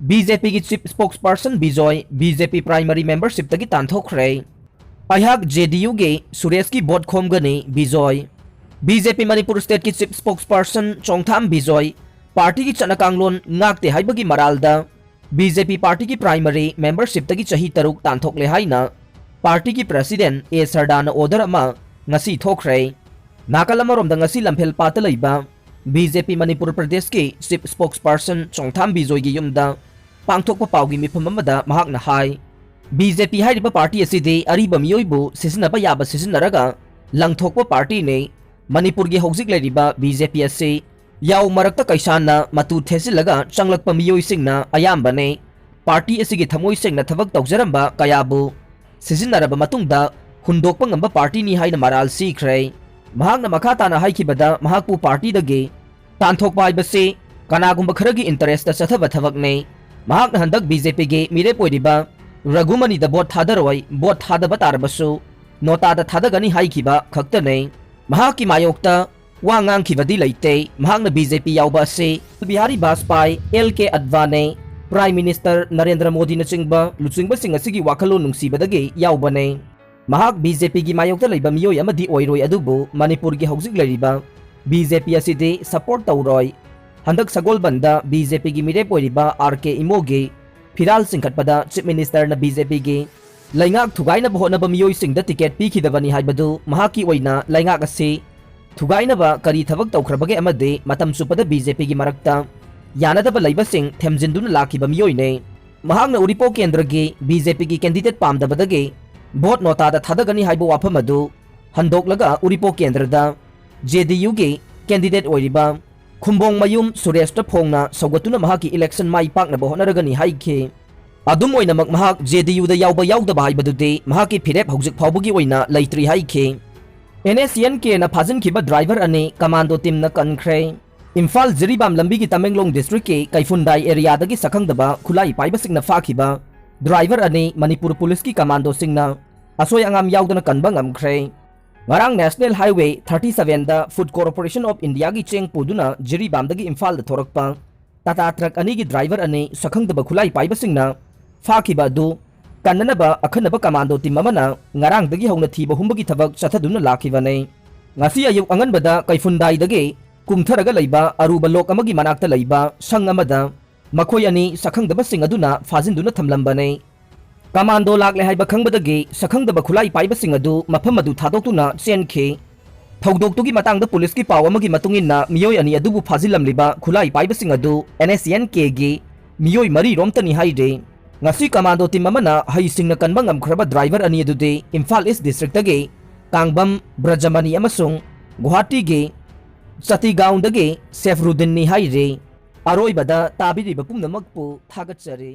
BJP की chief spokesperson Bijoy BJP primary membership तक तानथोखरे अहक जेडीयू के सुरेश की बोट खोमगनी बिजॉय बीजेपी मणिपुर स्टेट की chief spokesperson Chongtham Bijoy party की चनकांगलोन नाकते हाइबगी मरालदा बीजेपी पार्टी की प्राइमरी मेंबरशिप तक चाही तरुक तानथोकले हाइना पार्टी की प्रेसिडेंट ए सरदान ऑर्डर अमा ngasi thokre nakal amarom da ngasi lamphel pat leiba BJP Manipur Pradesh के चीफ स्पोक्सपर्सन चोंगथाम बिजॉय की युमदा पांगथोकपा पाउगी मिफम अमदा महाकना हाई बीजेपी हाइरिबा पार्टी असिदे अरिबा मियोइबु सिजनबा याबा सिजनरगा लंगथोकपा पार्टी ने मणिपुर की हौजिक लेरिबा बीजेपी असे याव मरक्ता कैसाना मतु थेसिलगा चंगलकपा मियोइसिंगना अयाम्बने पार्टी असिगी थमोइसिंगना थबक तौजरंबा कयाबु सिजनरबा मतुंगदा हुंदोकपा ngamba पार्टी नि हाइना मराल सीख्रे महाकना मखा ताना हाइखिबदा महाकपु पार्टी दगे तानथोकपा हाइबसे कनागुंबा खरगी इंटरेस्ट दा चथबा थबकने महाकना हंदक बीजेपी के मिरे पोइरिबा रघुमनी दा बोट थादरवई बोट थादबा तारबसु नोटा दा थादगनी हाइखिबा खक्तने महाकि मायोक्ता वा ngang लेते महाकना बीजेपी यावबा से Bihari Vajpayee LK. Advani prime minister Narendra Modi न चिंगबा लुचिंगबा सिंग असिगी वाखलो नुंगसीबदगे यावबने महाक बीजेपी की मायोक्ता लेबा मियोय अमदी ओइरोय अदुबु मणिपुर की हौजिक लेरिबा बीजेपी असिदे सपोर्ट तौरोय हंदक सगोलबंदा बीजेपी की मिरे पोइरिबा आर.के. इमोगे फिराल सिंखटपदा चीफ मिनिस्टर न बीजेपी के लैंगाक थुगाइना होनबा मियोय सिंग द टिकेट पीखिदबनी हाइबदु महाकी ओइना लैंगाक असे थुगाइनबा करी थबक तौखरबगे अमदे मतम सुपदा बीजेपी की मरक्ता यानदबा लैबसिंग थेमजिंदुन लाखिबा मियोयने महाकना उरिपो केंद्र के बीजेपी की कैंडिडेट पामदबदगे बोट नोटा दा थादगनी हाइबो वाफम अदु हंदोकलगा उरिपो केंद्र दा जेडीयू के कैंडिडेट ओइरिबा खुंबोंग मयुम सुरेश दा फोंगना सौगतुना महाकी इलेक्शन माई पाकना होनरगनी हाइखे अदुम ओइनमक महाक जेडीयू दा यावबा यावदबा हाइबदुदे महाकी फिरेप हौजिक फावबगी ओइना लैत्रि हाइखे एनएसएन के न फाजिनखिबा ड्राइवर अने कमांडो टीम न कनख्रे इम्फाल जिरीबाम लंबी की तमेंगलोंग डिस्ट्रिक्ट के कैफुंडाई एरिया दगी सखंगदबा खुलाई पाइबसिंगना फाखिबा ड्राइवर अने मणिपुर पुलिस की कमांडो सिंगना असोय अंगाम यावदना कनबा ngamkhre ngarang नेशनल हाईवे 37 दा फूड कॉर्पोरेशन ऑफ इंडिया की चेंग पुदुना जिरीबाम दगी इम्फाल दा थोरकपा टाटा ट्रक अनी की ड्राइवर अने सखंगदबा खुलाई पाइबसिंगना फाखिबा दु कन्ननबा अखनबा कमांडो टीम अमना ngarang दगी हौना थीबा हुंबगी थबक चथदुना लाखिबने ngasi ayuk anganbada kaifundai dage kumtharaga leiba aruba lok amagi manakta leiba sang amada makhoi ani sakhangdaba sing aduna fajinduna thamlambane commando लाकले हाइबा खंगबदगे सखंगदबा खुलाई पाइबा सिंग अदु मफम अदु थादोक्तुना चेनखे थौदोक्तुगी मतांगदा पुलिस की पाव अमगी मतुंगिना मियोय अनि अदुबु फाजिलमलिबा खुलाई पाइबा सिंग अदु एनएसएन के गे मियोय मरी रोमतनी हाइदे ngasi कमांडो टीम अमना हई सिंगना कनबा ngamखरबा ड्राइवर अनि अदुदे इम्फाल ईस्ट डिस्ट्रिक्ट दगे कांगबम ब्रजमनी अमसुंग गुवाहाटी गे सतीगांव दगे सेफरुद्दीन नि हाइरे अरोइबदा ताबिरिबा पुंगनमकपु थागतचरे।